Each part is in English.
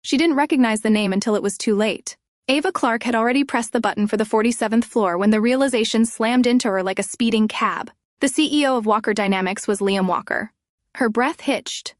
She didn't recognize the name until it was too late. Ava Clarke had already pressed the button for the 47th floor when the realization slammed into her like a speeding cab. The CEO of Walker Dynamics was Liam Walker. Her breath hitched.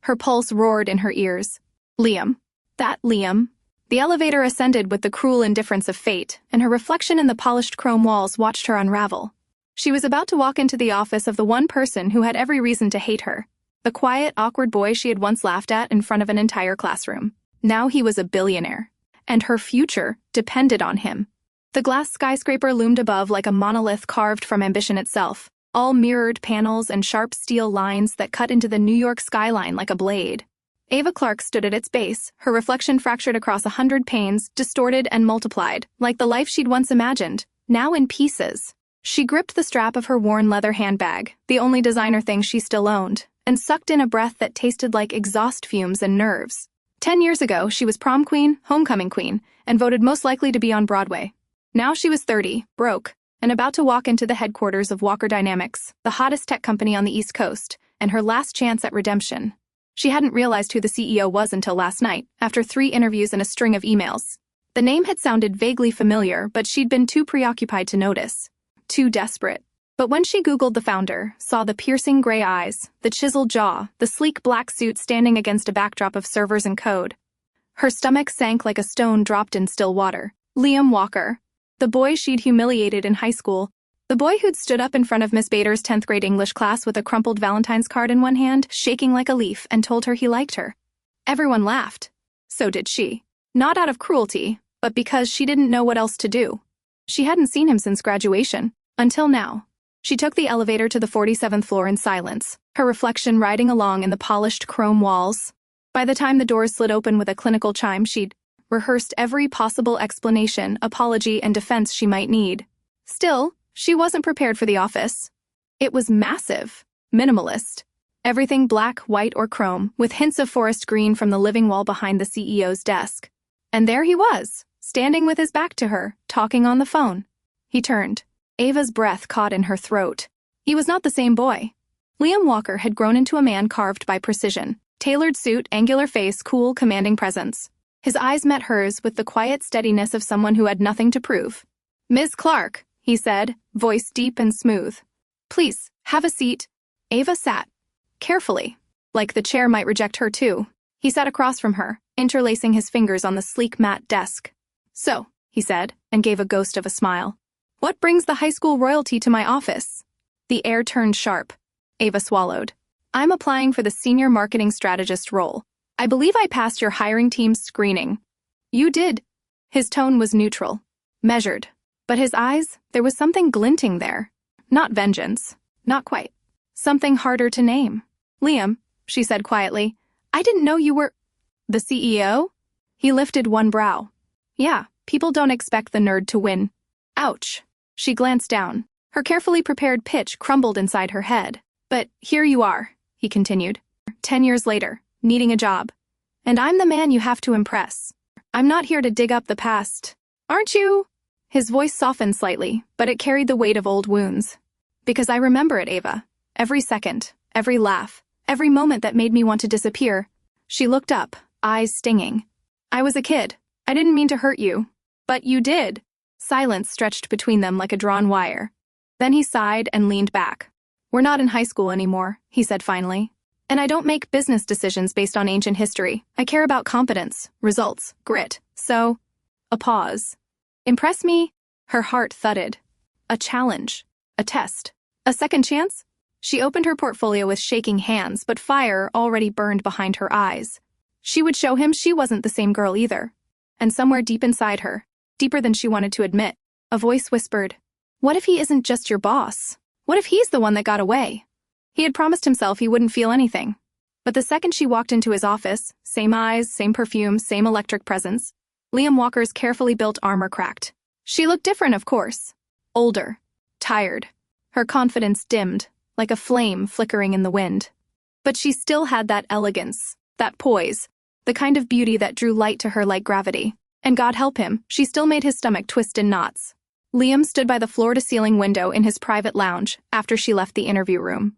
Her pulse roared in her ears. Liam. That Liam. The elevator ascended with the cruel indifference of fate, and her reflection in the polished chrome walls watched her unravel. She was about to walk into the office of the one person who had every reason to hate her. The quiet, awkward boy she had once laughed at in front of an entire classroom. Now he was a billionaire, and her future depended on him. The glass skyscraper loomed above like a monolith carved from ambition itself, all mirrored panels and sharp steel lines that cut into the New York skyline like a blade. Ava Clarke stood at its base, her reflection fractured across 100 panes, distorted and multiplied, like the life she'd once imagined, now in pieces. She gripped the strap of her worn leather handbag, the only designer thing she still owned, and sucked in a breath that tasted like exhaust fumes and nerves. 10 years ago, she was prom queen, homecoming queen, and voted most likely to be on Broadway. Now she was 30, broke, and about to walk into the headquarters of Walker Dynamics, the hottest tech company on the East Coast, and her last chance at redemption. She hadn't realized who the CEO was until last night, after 3 interviews and a string of emails. The name had sounded vaguely familiar, but she'd been too preoccupied to notice. Too desperate. But when she Googled the founder, saw the piercing gray eyes, the chiseled jaw, the sleek black suit standing against a backdrop of servers and code, her stomach sank like a stone dropped in still water. Liam Walker. The boy she'd humiliated in high school. The boy who'd stood up in front of Miss Bader's 10th grade English class with a crumpled Valentine's card in one hand, shaking like a leaf, and told her he liked her. Everyone laughed. So did she. Not out of cruelty, but because she didn't know what else to do. She hadn't seen him since graduation. Until now. She took the elevator to the 47th floor in silence, her reflection riding along in the polished chrome walls. By the time the doors slid open with a clinical chime, she'd rehearsed every possible explanation, apology, and defense she might need. Still, she wasn't prepared for the office. It was massive, minimalist. Everything black, white, or chrome, with hints of forest green from the living wall behind the CEO's desk. And there he was, standing with his back to her, talking on the phone. He turned. Ava's breath caught in her throat. He was not the same boy. Liam Walker had grown into a man carved by precision. Tailored suit, angular face, cool, commanding presence. His eyes met hers with the quiet steadiness of someone who had nothing to prove. "Ms. Clarke," he said, voice deep and smooth. "Please, have a seat." Ava sat. Carefully. Like the chair might reject her too. He sat across from her, interlacing his fingers on the sleek matte desk. "So," he said, and gave a ghost of a smile. "What brings the high school royalty to my office?" The air turned sharp. Ava swallowed. "I'm applying for the senior marketing strategist role. I believe I passed your hiring team's screening." "You did." His tone was neutral, measured. But his eyes, there was something glinting there. Not vengeance. Not quite. Something harder to name. "Liam," she said quietly, "I didn't know you were—" "The CEO?" He lifted one brow. "Yeah, people don't expect the nerd to win." Ouch. She glanced down. Her carefully prepared pitch crumbled inside her head. "But here you are," he continued, 10 years later, needing a job. "And I'm the man you have to impress. I'm not here to dig up the past. Aren't you?" His voice softened slightly, but it carried the weight of old wounds. "Because I remember it, Ava. Every second, every laugh, every moment that made me want to disappear." She looked up, eyes stinging. "I was a kid. I didn't mean to hurt you. But you did." Silence stretched between them like a drawn wire. Then he sighed and leaned back. "We're not in high school anymore," he said finally. "And I don't make business decisions based on ancient history. I care about competence, results, grit. So..." A pause. "Impress me?" Her heart thudded. A challenge. A test. A second chance? She opened her portfolio with shaking hands, but fire already burned behind her eyes. She would show him she wasn't the same girl either. And somewhere deep inside her, deeper than she wanted to admit, a voice whispered, "What if he isn't just your boss? What if he's the one that got away?" He had promised himself he wouldn't feel anything. But the second she walked into his office, same eyes, same perfume, same electric presence, Liam Walker's carefully built armor cracked. She looked different, of course. Older. Tired. Her confidence dimmed, like a flame flickering in the wind. But she still had that elegance, that poise, the kind of beauty that drew light to her like gravity. And God help him, she still made his stomach twist in knots. Liam stood by the floor-to-ceiling window in his private lounge after she left the interview room.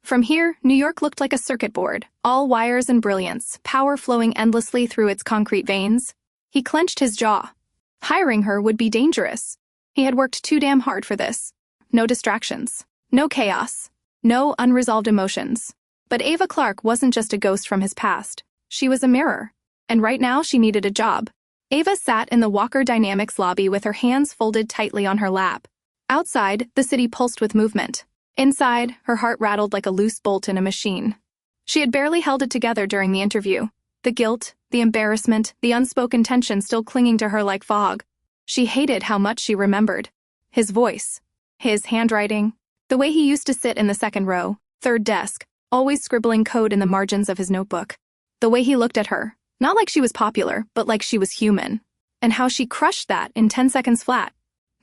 From here, New York looked like a circuit board, all wires and brilliance, power flowing endlessly through its concrete veins. He clenched his jaw. Hiring her would be dangerous. He had worked too damn hard for this. No distractions. No chaos. No unresolved emotions. But Ava Clarke wasn't just a ghost from his past. She was a mirror. And right now she needed a job. Ava sat in the Walker Dynamics lobby with her hands folded tightly on her lap. Outside, the city pulsed with movement. Inside, her heart rattled like a loose bolt in a machine. She had barely held it together during the interview. The guilt, the embarrassment, the unspoken tension still clinging to her like fog. She hated how much she remembered. His voice. His handwriting. The way he used to sit in the second row, third desk, always scribbling code in the margins of his notebook. The way he looked at her. Not like she was popular, but like she was human. And how she crushed that in 10 seconds flat.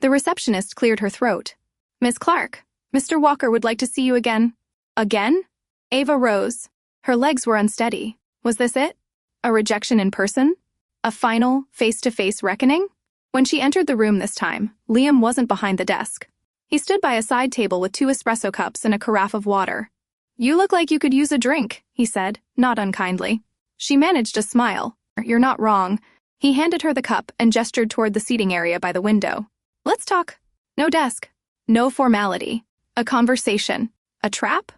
The receptionist cleared her throat. "Miss Clarke, Mr. Walker would like to see you again." "Again?" Ava rose. Her legs were unsteady. Was this it? A rejection in person? A final, face-to-face reckoning? When she entered the room this time, Liam wasn't behind the desk. He stood by a side table with 2 espresso cups and a carafe of water. "You look like you could use a drink," he said, not unkindly. She managed a smile. "You're not wrong." He handed her the cup and gestured toward the seating area by the window. "Let's talk." No desk. No formality. A conversation. A trap?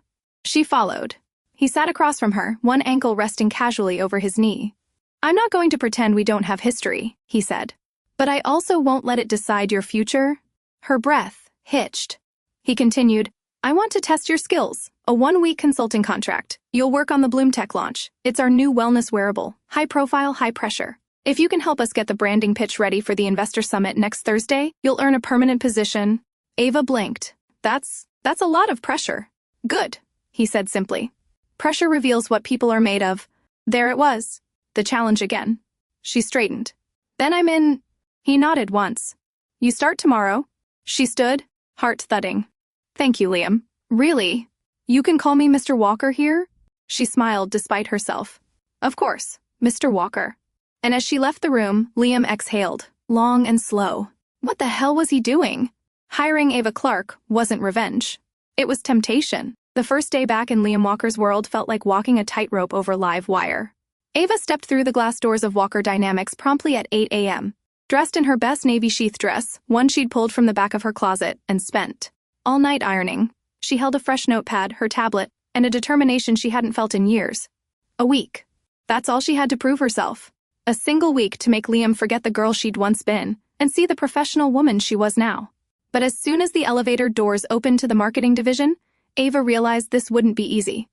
She followed. He sat across from her, one ankle resting casually over his knee. "I'm not going to pretend we don't have history," he said. "But I also won't let it decide your future." Her breath hitched. He continued, "I want to test your skills. A 1-week consulting contract. You'll work on the Bloom Tech launch. It's our new wellness wearable. High profile, high pressure. If you can help us get the branding pitch ready for the Investor Summit next Thursday, you'll earn a permanent position." Ava blinked. That's a lot of pressure." "Good," he said simply. "Pressure reveals what people are made of." There it was. The challenge again. She straightened. "Then I'm in." He nodded once. "You start tomorrow?" She stood, heart thudding. "Thank you, Liam. Really? You can call me Mr. Walker here?" She smiled despite herself. "Of course, Mr. Walker." And as she left the room, Liam exhaled, long and slow. What the hell was he doing? Hiring Ava Clarke wasn't revenge. It was temptation. The first day back in Liam Walker's world felt like walking a tightrope over live wire. Ava stepped through the glass doors of Walker Dynamics promptly at 8 a.m. Dressed in her best navy sheath dress, one she'd pulled from the back of her closet, and spent all night ironing. She held a fresh notepad, her tablet, and a determination she hadn't felt in years. A week. That's all she had to prove herself. A single week to make Liam forget the girl she'd once been, and see the professional woman she was now. But as soon as the elevator doors opened to the marketing division, Ava realized this wouldn't be easy.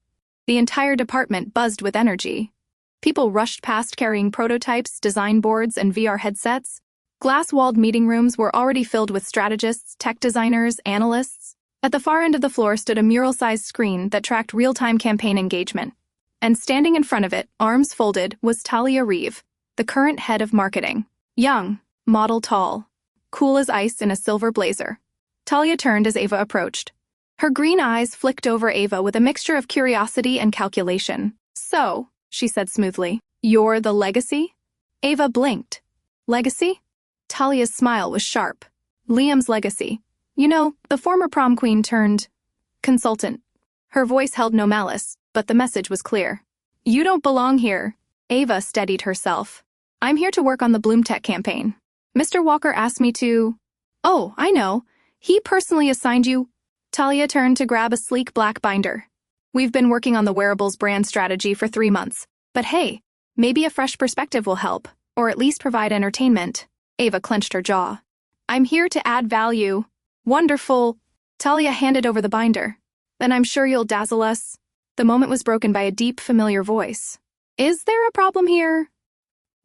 The entire department buzzed with energy. People rushed past carrying prototypes, design boards, and VR headsets. Glass-walled meeting rooms were already filled with strategists, tech designers, analysts. At the far end of the floor stood a mural-sized screen that tracked real-time campaign engagement. And standing in front of it, arms folded, was Talia Reeve, the current head of marketing. Young, model tall, cool as ice in a silver blazer. Talia turned as Ava approached. Her green eyes flicked over Ava with a mixture of curiosity and calculation. "So," she said smoothly, "you're the legacy?" Ava blinked. "Legacy?" Talia's smile was sharp. "Liam's legacy. You know, the former prom queen turned consultant." Her voice held no malice, but the message was clear. "You don't belong here." Ava steadied herself. "I'm here to work on the Bloom Tech campaign. Mr. Walker asked me to..." "Oh, I know. He personally assigned you..." Talia turned to grab a sleek black binder. "We've been working on the wearables brand strategy for 3 months. But hey, maybe a fresh perspective will help, or at least provide entertainment." Ava clenched her jaw. "I'm here to add value." "Wonderful." Talia handed over the binder. "Then I'm sure you'll dazzle us." The moment was broken by a deep, familiar voice. "Is there a problem here?"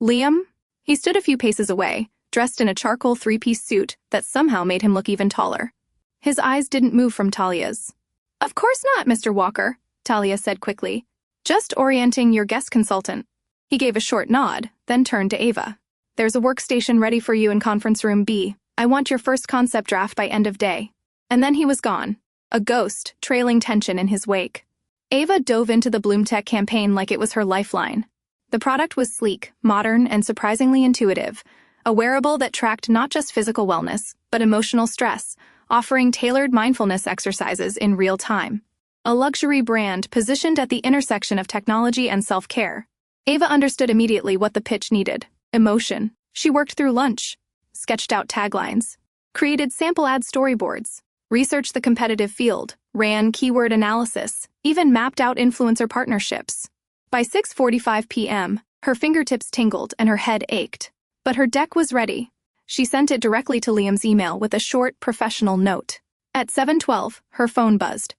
"Liam?" He stood a few paces away, dressed in a charcoal 3-piece suit that somehow made him look even taller. His eyes didn't move from Talia's. "Of course not, Mr. Walker," Talia said quickly. "Just orienting your guest consultant." He gave a short nod, then turned to Ava. "There's a workstation ready for you in conference room B. I want your first concept draft by end of day." And then he was gone, a ghost trailing tension in his wake. Ava dove into the Bloom Tech campaign like it was her lifeline. The product was sleek, modern, and surprisingly intuitive, a wearable that tracked not just physical wellness, but emotional stress, offering tailored mindfulness exercises in real time. a luxury brand positioned at the intersection of technology and self-care. Ava understood immediately what the pitch needed: emotion. She worked through lunch, sketched out taglines, created sample ad storyboards, researched the competitive field, ran keyword analysis, even mapped out influencer partnerships. By 6:45 p.m., her fingertips tingled and her head ached. But her deck was ready. She sent it directly to Liam's email with a short, professional note. At 7:12, her phone buzzed.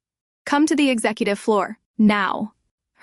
"Come to the executive floor, now."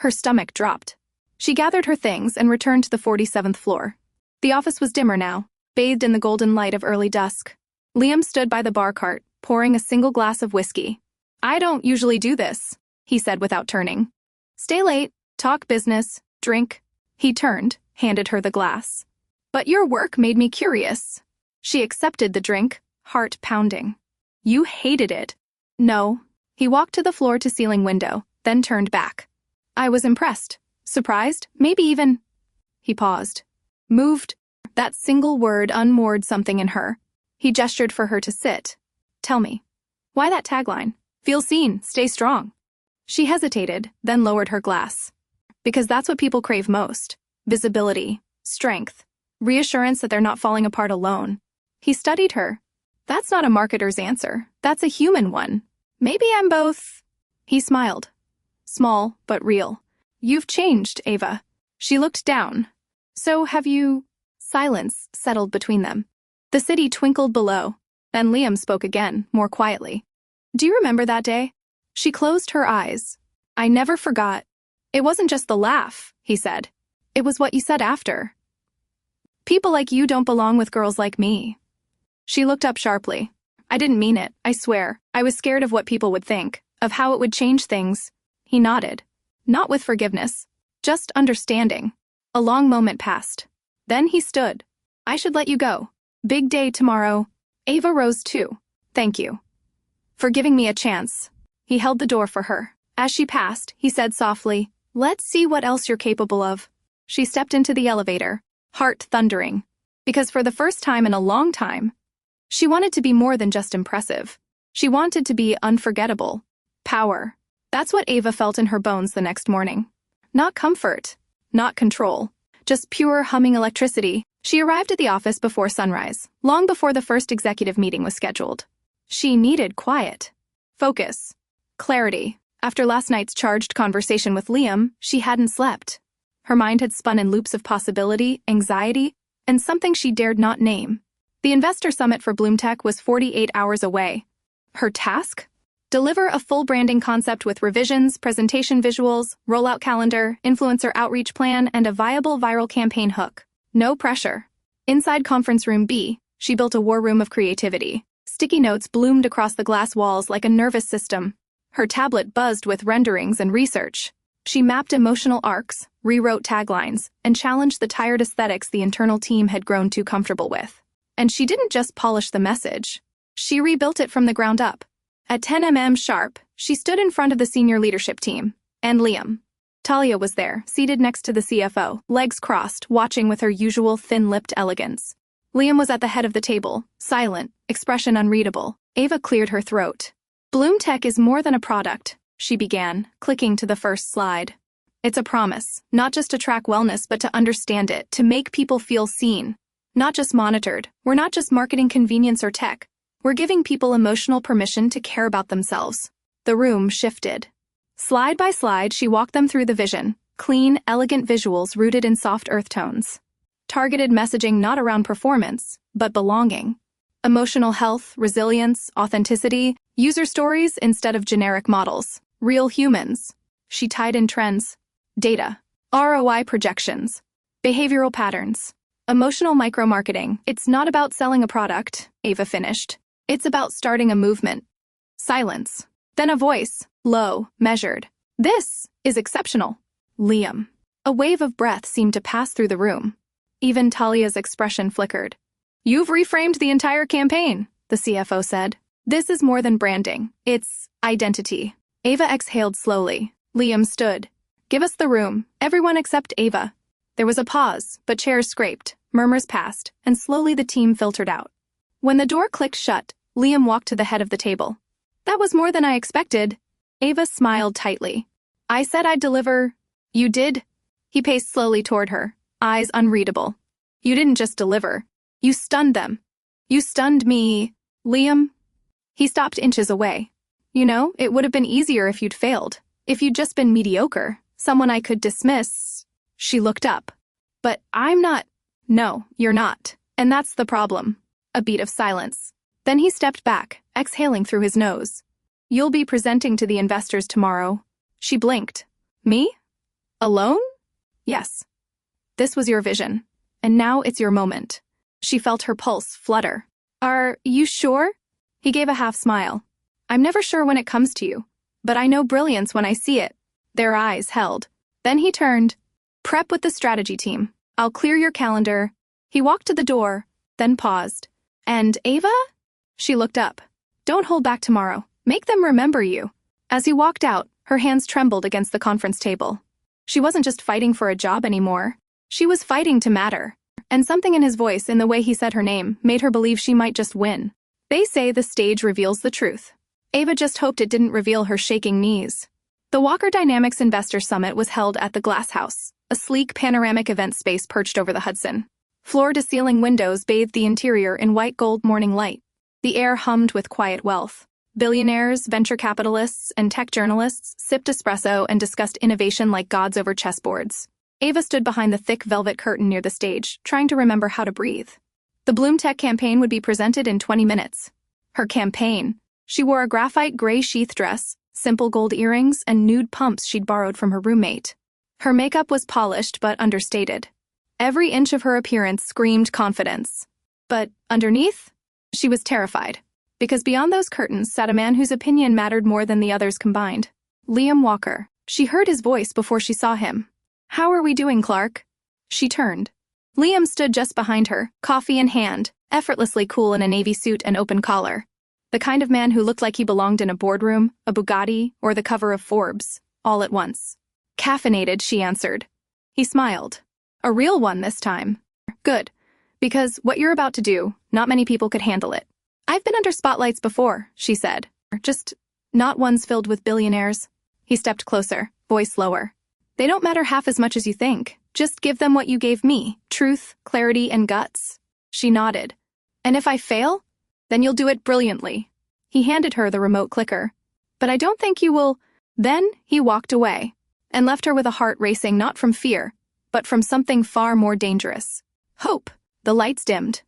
Her stomach dropped. She gathered her things and returned to the 47th floor. The office was dimmer now, bathed in the golden light of early dusk. Liam stood by the bar cart, pouring a single glass of whiskey. "I don't usually do this," he said without turning. "Stay late, talk business, drink." He turned, handed her the glass. "But your work made me curious." She accepted the drink, heart pounding. "You hated it." "No." He walked to the floor-to-ceiling window, then turned back. "I was impressed, surprised, maybe even—" He paused. Moved. That single word unmoored something in her. He gestured for her to sit. "Tell me. Why that tagline? Feel seen, stay strong." She hesitated, then lowered her glass. "Because that's what people crave most. Visibility, strength, reassurance that they're not falling apart alone." He studied her. "That's not a marketer's answer. That's a human one. Maybe I'm both." He smiled. Small, but real. "You've changed, Ava." She looked down. "So have you—" Silence settled between them. The city twinkled below. Then Liam spoke again, more quietly. "Do you remember that day?" She closed her eyes. "I never forgot." "It wasn't just the laugh," he said. "It was what you said after. People like you don't belong with girls like me." She looked up sharply. "I didn't mean it, I swear. I was scared of what people would think, of how it would change things." He nodded. Not with forgiveness, just understanding. A long moment passed. Then he stood. "I should let you go. Big day tomorrow." Ava rose too. "Thank you for giving me a chance." He held the door for her. As she passed, he said softly, "Let's see what else you're capable of." She stepped into the elevator, heart thundering, because for the first time in a long time, she wanted to be more than just impressive. She wanted to be unforgettable. Power. That's what Ava felt in her bones the next morning. Not comfort, not control, just pure humming electricity. She arrived at the office before sunrise, long before the first executive meeting was scheduled. She needed quiet, focus, clarity. After last night's charged conversation with Liam, she hadn't slept. Her mind had spun in loops of possibility, anxiety, and something she dared not name. The investor summit for Bloomtech was 48 hours away. Her task? Deliver a full branding concept with revisions, presentation visuals, rollout calendar, influencer outreach plan, and a viable viral campaign hook. No pressure. Inside conference room B, she built a war room of creativity. Sticky notes bloomed across the glass walls like a nervous system. Her tablet buzzed with renderings and research. She mapped emotional arcs, rewrote taglines, and challenged the tired aesthetics the internal team had grown too comfortable with. And she didn't just polish the message. She rebuilt it from the ground up. At 10 a.m. sharp, she stood in front of the senior leadership team. And Liam. Talia was there, seated next to the CFO, legs crossed, watching with her usual thin-lipped elegance. Liam was at the head of the table, silent, expression unreadable. Ava cleared her throat. "Bloomtech is more than a product," she began, clicking to the first slide. "It's a promise, not just to track wellness but to understand it, to make people feel seen. Not just monitored. We're not just marketing convenience or tech. We're giving people emotional permission to care about themselves." The room shifted. Slide by slide, she walked them through the vision. Clean, elegant visuals rooted in soft earth tones. Targeted messaging not around performance, but belonging. Emotional health, resilience, authenticity, user stories instead of generic models. Real humans. She tied in trends, data, ROI projections, behavioral patterns, emotional micromarketing. "It's not about selling a product," Ava finished. "It's about starting a movement." Silence. Then a voice, low, measured. "This is exceptional." Liam. A wave of breath seemed to pass through the room. Even Talia's expression flickered. "You've reframed the entire campaign," the CFO said. "This is more than branding. It's identity." Ava exhaled slowly. Liam stood. "Give us the room. Everyone except Ava." There was a pause, but chairs scraped, murmurs passed, and slowly the team filtered out. When the door clicked shut, Liam walked to the head of the table. "That was more than I expected." Ava smiled tightly. I said I'd deliver. You did? He paced slowly toward her, eyes unreadable. You didn't just deliver. You stunned them. You stunned me, Liam. He stopped inches away. You know, it would have been easier if you'd failed. If you'd just been mediocre, someone I could dismiss. She looked up. But I'm not. No, you're not. And that's the problem. A beat of silence. Then he stepped back, exhaling through his nose. You'll be presenting to the investors tomorrow. She blinked. Me? Alone? Yes. This was your vision. And now it's your moment. She felt her pulse flutter. Are you sure? He gave a half smile. I'm never sure when it comes to you, but I know brilliance when I see it. Their eyes held. Then he turned. Prep with the strategy team. I'll clear your calendar. He walked to the door, then paused. And Ava? She looked up. Don't hold back tomorrow. Make them remember you. As he walked out, her hands trembled against the conference table. She wasn't just fighting for a job anymore. She was fighting to matter. And something in his voice, in the way he said her name, made her believe she might just win. They say the stage reveals the truth. Ava just hoped it didn't reveal her shaking knees. The Walker Dynamics Investor Summit was held at the Glass House, a sleek panoramic event space perched over the Hudson. Floor-to-ceiling windows bathed the interior in white gold morning light. The air hummed with quiet wealth. Billionaires, venture capitalists, and tech journalists sipped espresso and discussed innovation like gods over chessboards. Ava stood behind the thick velvet curtain near the stage, trying to remember how to breathe. The Bloom Tech campaign would be presented in 20 minutes. Her campaign. She wore a graphite gray sheath dress, simple gold earrings, and nude pumps she'd borrowed from her roommate. Her makeup was polished but understated. Every inch of her appearance screamed confidence. But underneath, she was terrified. Because beyond those curtains sat a man whose opinion mattered more than the others combined. Liam Walker. She heard his voice before she saw him. How are we doing, Clarke? She turned. Liam stood just behind her, coffee in hand, effortlessly cool in a navy suit and open collar. The kind of man who looked like he belonged in a boardroom, a Bugatti, or the cover of Forbes, all at once. Caffeinated, she answered. He smiled. A real one this time. Good. Because what you're about to do, not many people could handle it. I've been under spotlights before, she said. Just not ones filled with billionaires. He stepped closer, voice lower. They don't matter half as much as you think. Just give them what you gave me, truth, clarity, and guts. She nodded. And if I fail? Then you'll do it brilliantly. He handed her the remote clicker. But I don't think you will. Then he walked away and left her with a heart racing not from fear, but from something far more dangerous. Hope. The lights dimmed.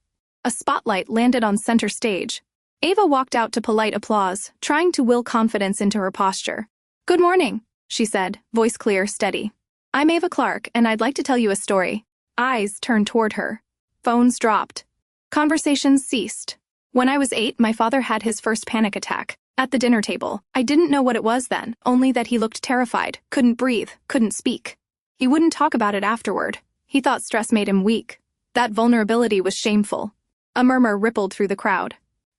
A spotlight landed on center stage. Ava walked out to polite applause, trying to will confidence into her posture. Good morning, she said, voice clear, steady. I'm Ava Clarke, and I'd like to tell you a story. Eyes turned toward her. Phones dropped. Conversations ceased. When I was 8, my father had his first panic attack. At the dinner table. I didn't know what it was then, only that he looked terrified, couldn't breathe, couldn't speak. He wouldn't talk about it afterward. He thought stress made him weak. That vulnerability was shameful. A murmur rippled through the crowd.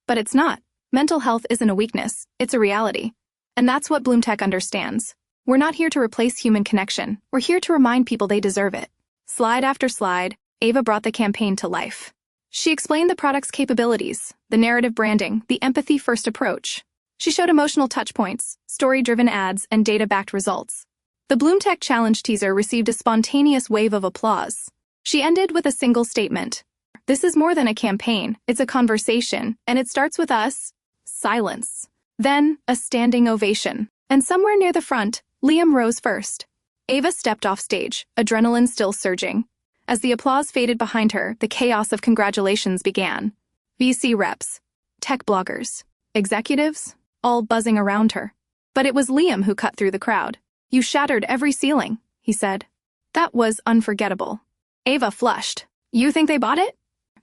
But it's not. Mental health isn't a weakness, it's a reality. And that's what Bloom Tech understands. We're not here to replace human connection. We're here to remind people they deserve it. Slide after slide, Ava brought the campaign to life. She explained the product's capabilities, the narrative branding, the empathy-first approach. She showed emotional touchpoints, story-driven ads, and data-backed results. The Bloom Tech Challenge teaser received a spontaneous wave of applause. She ended with a single statement. This is more than a campaign, it's a conversation, and it starts with us. Silence. Then, a standing ovation. And somewhere near the front, Liam rose first. Ava stepped off stage, adrenaline still surging. As the applause faded behind her, the chaos of congratulations began. VC reps, tech bloggers, executives, all buzzing around her. But it was Liam who cut through the crowd. You shattered every ceiling, he said. That was unforgettable. Ava flushed. You think they bought it?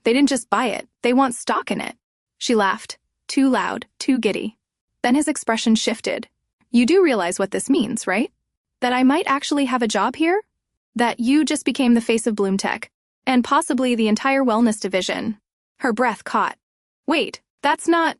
They didn't just buy it, they want stock in it. She laughed, too loud, too giddy. Then his expression shifted. You do realize what this means, right? That I might actually have a job here? That you just became the face of Bloom Tech, and possibly the entire wellness division. Her breath caught. Wait, that's not...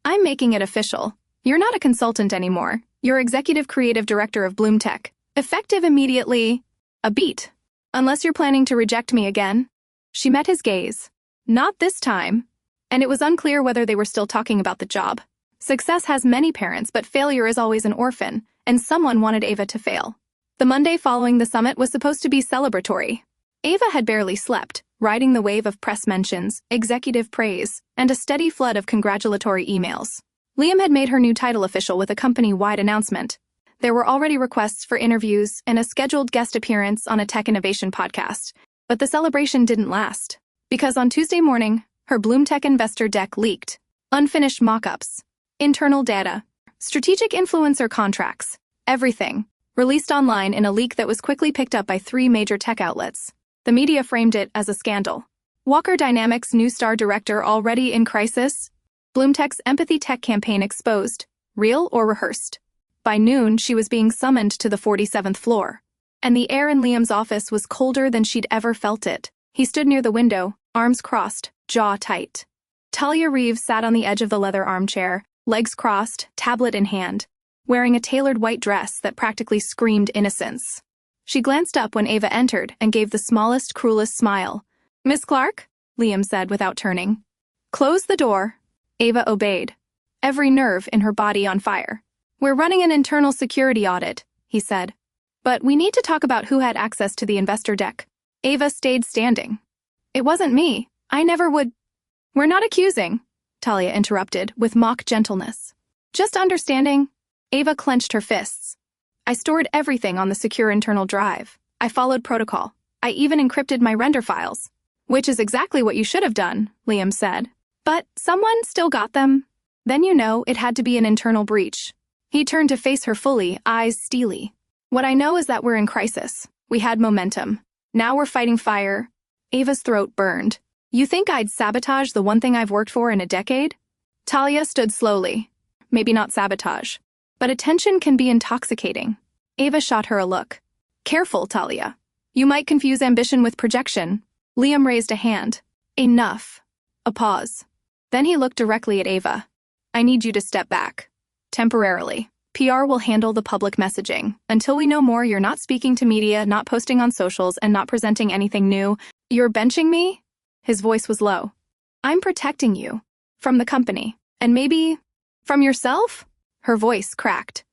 I'm making it official. You're not a consultant anymore. You're executive creative director of Bloom Tech. Effective immediately. A beat. Unless you're planning to reject me again. She met his gaze. Not this time. And it was unclear whether they were still talking about the job. Success has many parents, but failure is always an orphan, and someone wanted Ava to fail. The Monday following the summit was supposed to be celebratory. Ava had barely slept, riding the wave of press mentions, executive praise, and a steady flood of congratulatory emails. Liam had made her new title official with a company-wide announcement. There were already requests for interviews and a scheduled guest appearance on a tech innovation podcast, but the celebration didn't last. Because on Tuesday morning, her Bloom Tech investor deck leaked. Unfinished mock-ups, internal data, strategic influencer contracts, everything, released online in a leak that was quickly picked up by 3 major tech outlets. The media framed it as a scandal. Walker Dynamics' new star director already in crisis? Bloom Tech's empathy tech campaign exposed, real or rehearsed. By noon, she was being summoned to the 47th floor. And the air in Liam's office was colder than she'd ever felt it. He stood near the window, arms crossed, jaw tight. Talia Reeves sat on the edge of the leather armchair, legs crossed, tablet in hand, wearing a tailored white dress that practically screamed innocence. She glanced up when Ava entered and gave the smallest, cruelest smile. "Miss Clarke?" Liam said without turning. "Close the door." Ava obeyed, every nerve in her body on fire. "We're running an internal security audit," he said. "But we need to talk about who had access to the investor deck." Ava stayed standing. "It wasn't me. I never would—" "We're not accusing," Talia interrupted with mock gentleness. "Just understanding." Ava clenched her fists. "I stored everything on the secure internal drive. I followed protocol. I even encrypted my render files." "Which is exactly what you should have done," Liam said. "But someone still got them." "Then you know it had to be an internal breach." He turned to face her fully, eyes steely. "What I know is that we're in crisis. We had momentum. Now we're fighting fire." Ava's throat burned. "You think I'd sabotage the one thing I've worked for in a decade?" Talia stood slowly. "Maybe not sabotage, but attention can be intoxicating." Ava shot her a look. "Careful, Talia. You might confuse ambition with projection." Liam raised a hand. "Enough." A pause. Then he looked directly at Ava. "I need you to step back. Temporarily. PR will handle the public messaging. Until we know more, you're not speaking to media, not posting on socials, and not presenting anything new. You're benching me?" His voice was low. "I'm protecting you. From the company. And maybe from yourself?" Her voice cracked.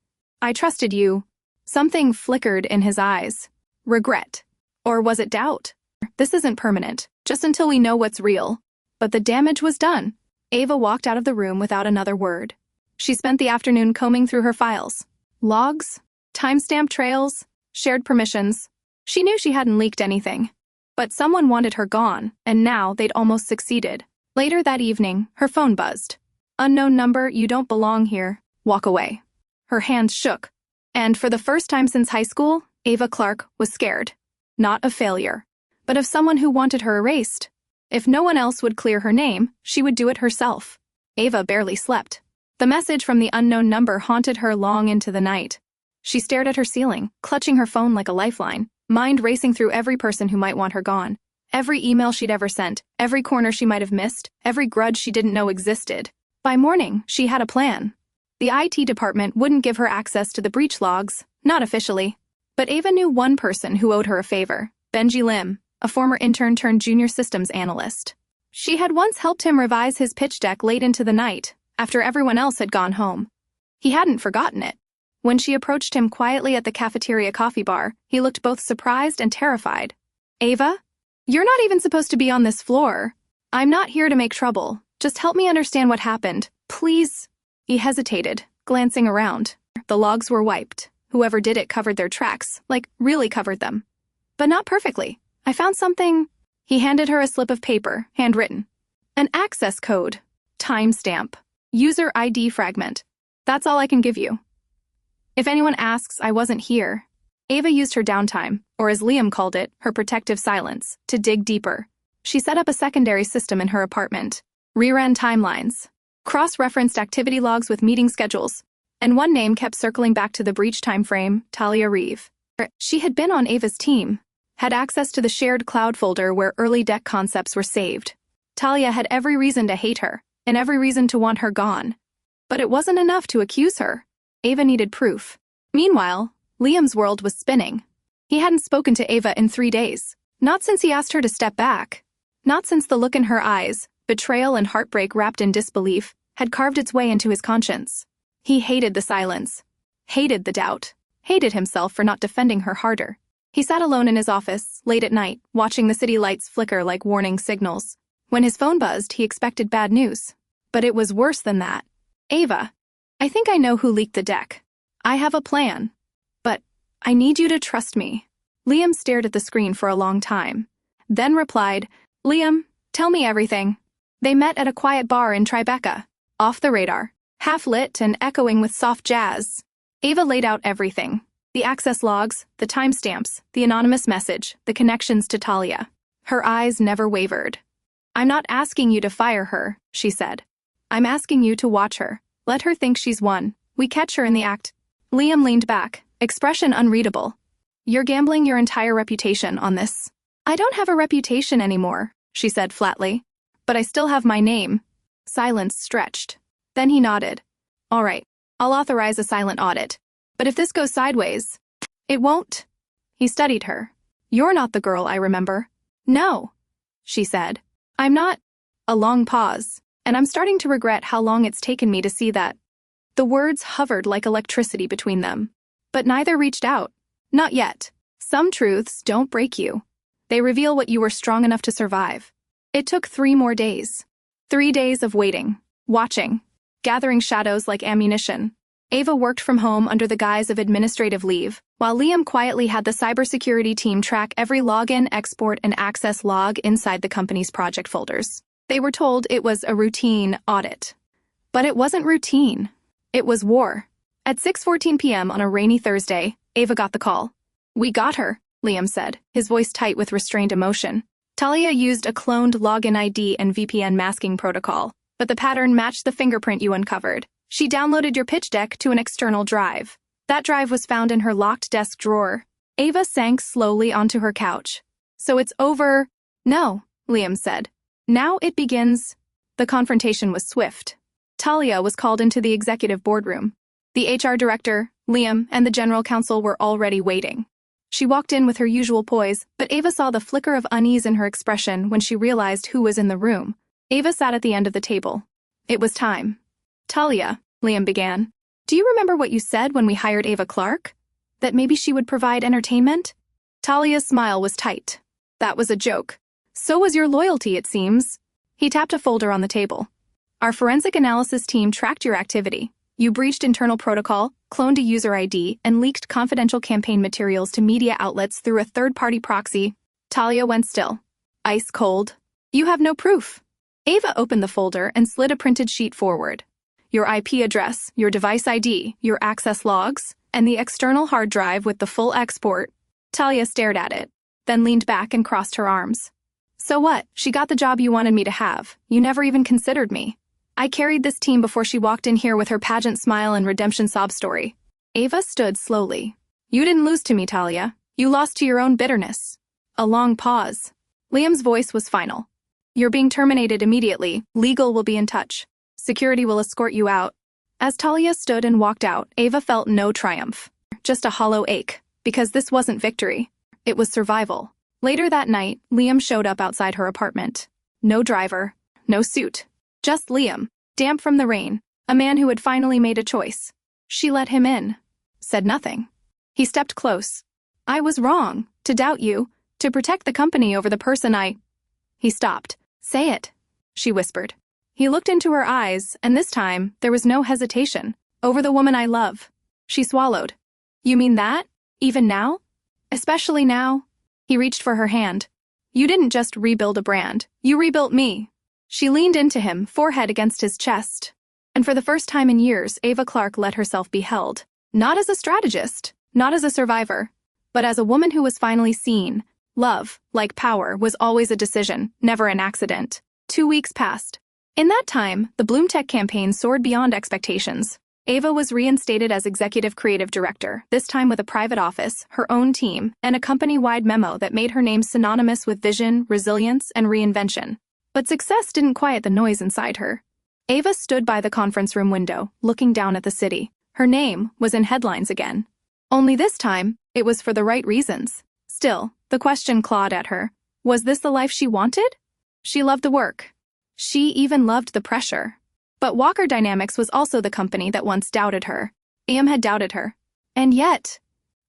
"I trusted you." Something flickered in his eyes. Regret. Or was it doubt? "This isn't permanent, just until we know what's real." But the damage was done. Ava walked out of the room without another word. She spent the afternoon combing through her files. Logs, timestamp trails, shared permissions. She knew she hadn't leaked anything. But someone wanted her gone, and now they'd almost succeeded. Later that evening, her phone buzzed. "Unknown number, you don't belong here. Walk away." Her hands shook. And for the first time since high school, Ava Clarke was scared. Not of failure, but of someone who wanted her erased. If no one else would clear her name, she would do it herself. Ava barely slept. The message from the unknown number haunted her long into the night. She stared at her ceiling, clutching her phone like a lifeline, mind racing through every person who might want her gone. Every email she'd ever sent, every corner she might have missed, every grudge she didn't know existed. By morning, she had a plan. The IT department wouldn't give her access to the breach logs, not officially. But Ava knew one person who owed her a favor, Benji Lim, a former intern turned junior systems analyst. She had once helped him revise his pitch deck late into the night, after everyone else had gone home. He hadn't forgotten it. When she approached him quietly at the cafeteria coffee bar, he looked both surprised and terrified. "Ava? You're not even supposed to be on this floor. I'm not here to make trouble. Just help me understand what happened. Please." He hesitated, glancing around. The logs were wiped. Whoever did it covered their tracks, like really covered them. But not perfectly. "I found something." He handed her a slip of paper, handwritten. "An access code. Timestamp. User ID fragment. That's all I can give you. If anyone asks, I wasn't here." Ava used her downtime, or as Liam called it, her protective silence, to dig deeper. She set up a secondary system in her apartment, reran timelines, cross-referenced activity logs with meeting schedules, and one name kept circling back to the breach time frame, Talia Reeve. She had been on Ava's team, had access to the shared cloud folder where early deck concepts were saved. Talia had every reason to hate her, and every reason to want her gone. But it wasn't enough to accuse her. Ava needed proof. Meanwhile, Liam's world was spinning. He hadn't spoken to Ava in 3 days. Not since he asked her to step back. Not since the look in her eyes, betrayal and heartbreak wrapped in disbelief, had carved its way into his conscience. He hated the silence, hated the doubt, hated himself for not defending her harder. He sat alone in his office, late at night, watching the city lights flicker like warning signals. When his phone buzzed, he expected bad news. But it was worse than that. "Ava, I think I know who leaked the deck. I have a plan. But I need you to trust me." Liam stared at the screen for a long time, then replied, "Liam, tell me everything." They met at a quiet bar in Tribeca, off the radar, half-lit and echoing with soft jazz. Ava laid out everything. The access logs, the timestamps, the anonymous message, the connections to Talia. Her eyes never wavered. "I'm not asking you to fire her," she said. "I'm asking you to watch her. Let her think she's won. We catch her in the act." Liam leaned back, expression unreadable. "You're gambling your entire reputation on this." "I don't have a reputation anymore," she said flatly. "But I still have my name." Silence stretched. Then he nodded. "All right, I'll authorize a silent audit. But if this goes sideways, it won't." He studied her. "You're not the girl I remember." "No," she said. "I'm not." A long pause, and I'm starting to regret how long it's taken me to see that. The words hovered like electricity between them. But neither reached out. Not yet. Some truths don't break you. They reveal what you were strong enough to survive. It took 3 more days. 3 days of waiting, watching, gathering shadows like ammunition. Ava worked from home under the guise of administrative leave, while Liam quietly had the cybersecurity team track every login, export, and access log inside the company's project folders. They were told it was a routine audit. But it wasn't routine. It was war. At 6:14 p.m. on a rainy Thursday, Ava got the call. "We got her," Liam said, his voice tight with restrained emotion. Talia used a cloned login ID and VPN masking protocol, but the pattern matched the fingerprint you uncovered. She downloaded your pitch deck to an external drive. That drive was found in her locked desk drawer. Ava sank slowly onto her couch. "So it's over?" "No," Liam said. "Now it begins." The confrontation was swift. Talia was called into the executive boardroom. The HR director, Liam, and the general counsel were already waiting. She walked in with her usual poise, but Ava saw the flicker of unease in her expression when she realized who was in the room. Ava sat at the end of the table. It was time. "Talia," Liam began, "do you remember what you said when we hired Ava Clarke? That maybe she would provide entertainment?" Talia's smile was tight. "That was a joke. So was your loyalty, it seems." He tapped a folder on the table. "Our forensic analysis team tracked your activity. You breached internal protocol, cloned a user ID, and leaked confidential campaign materials to media outlets through a third-party proxy." Talia went still. Ice cold. "You have no proof." Ava opened the folder and slid a printed sheet forward. "Your IP address, your device ID, your access logs, and the external hard drive with the full export." Talia stared at it, then leaned back and crossed her arms. "So what? She got the job you wanted me to have. You never even considered me. I carried this team before she walked in here with her pageant smile and redemption sob story." Ava stood slowly. "You didn't lose to me, Talia. You lost to your own bitterness." A long pause. Liam's voice was final. "You're being terminated immediately. Legal will be in touch. Security will escort you out." As Talia stood and walked out, Ava felt no triumph. Just a hollow ache, because this wasn't victory. It was survival. Later that night, Liam showed up outside her apartment. No driver, no suit. Just Liam, damp from the rain, a man who had finally made a choice. She let him in. Said nothing. He stepped close. "I was wrong, to doubt you, to protect the company over the person I—" He stopped. "Say it," she whispered. He looked into her eyes, and this time, there was no hesitation. "Over the woman I love." She swallowed. "You mean that? Even now? Especially now?" He reached for her hand. "You didn't just rebuild a brand. You rebuilt me." She leaned into him, forehead against his chest. And for the first time in years, Ava Clarke let herself be held. Not as a strategist, not as a survivor, but as a woman who was finally seen. Love, like power, was always a decision, never an accident. 2 weeks passed. In that time, the Bloomtech campaign soared beyond expectations. Ava was reinstated as executive creative director, this time with a private office, her own team, and a company-wide memo that made her name synonymous with vision, resilience, and reinvention. But success didn't quiet the noise inside her. Ava stood by the conference room window, looking down at the city. Her name was in headlines again. Only this time, it was for the right reasons. Still, the question clawed at her. Was this the life she wanted? She loved the work. She even loved the pressure. But Walker Dynamics was also the company that once doubted her. Liam had doubted her. And yet...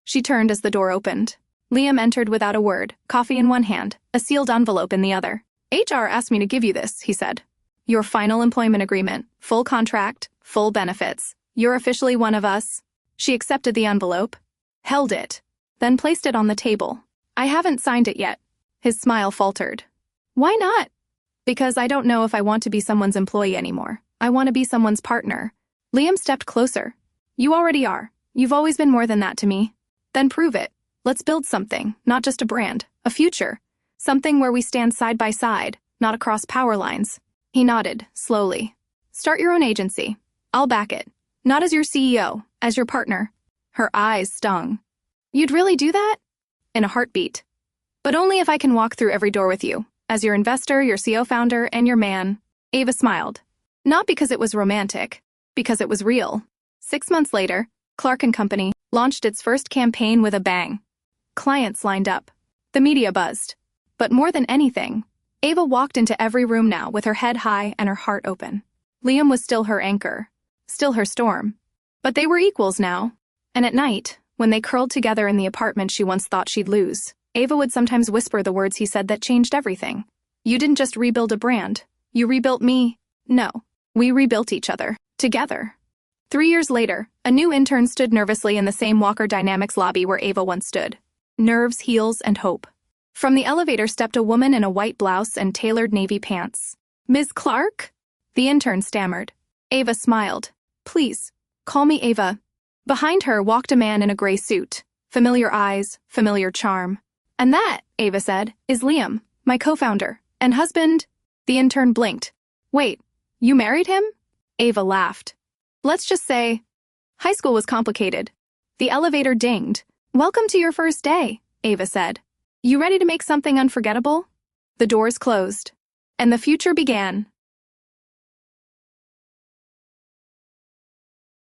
She turned as the door opened. Liam entered without a word, coffee in one hand, a sealed envelope in the other. HR asked me to give you this, he said. Your final employment agreement, full contract, full benefits. You're officially one of us. She accepted the envelope, held it, then placed it on the table. I haven't signed it yet. His smile faltered. Why not? Because I don't know if I want to be someone's employee anymore. I want to be someone's partner. Liam stepped closer. You already are. You've always been more than that to me. Then prove it. Let's build something, not just a brand, a future. Something where we stand side by side, not across power lines. He nodded, slowly. Start your own agency. I'll back it. Not as your CEO, as your partner. Her eyes stung. You'd really do that? In a heartbeat. But only if I can walk through every door with you, as your investor, your CO founder, and your man. Ava smiled. Not because it was romantic, because it was real. 6 months later, Clarke & Company launched its first campaign with a bang. Clients lined up. The media buzzed. But more than anything, Ava walked into every room now with her head high and her heart open. Liam was still her anchor, still her storm. But they were equals now. And at night, when they curled together in the apartment she once thought she'd lose, Ava would sometimes whisper the words he said that changed everything. You didn't just rebuild a brand. You rebuilt me. No, we rebuilt each other, together. 3 years later, a new intern stood nervously in the same Walker Dynamics lobby where Ava once stood. Nerves, heels, and hope. From the elevator stepped a woman in a white blouse and tailored navy pants. Ms. Clarke? The intern stammered. Ava smiled. Please, call me Ava. Behind her walked a man in a gray suit. Familiar eyes, familiar charm. And that, Ava said, is Liam, my co-founder. And husband? The intern blinked. Wait, you married him? Ava laughed. Let's just say, high school was complicated. The elevator dinged. Welcome to your first day, Ava said. You ready to make something unforgettable? The doors closed. And the future began.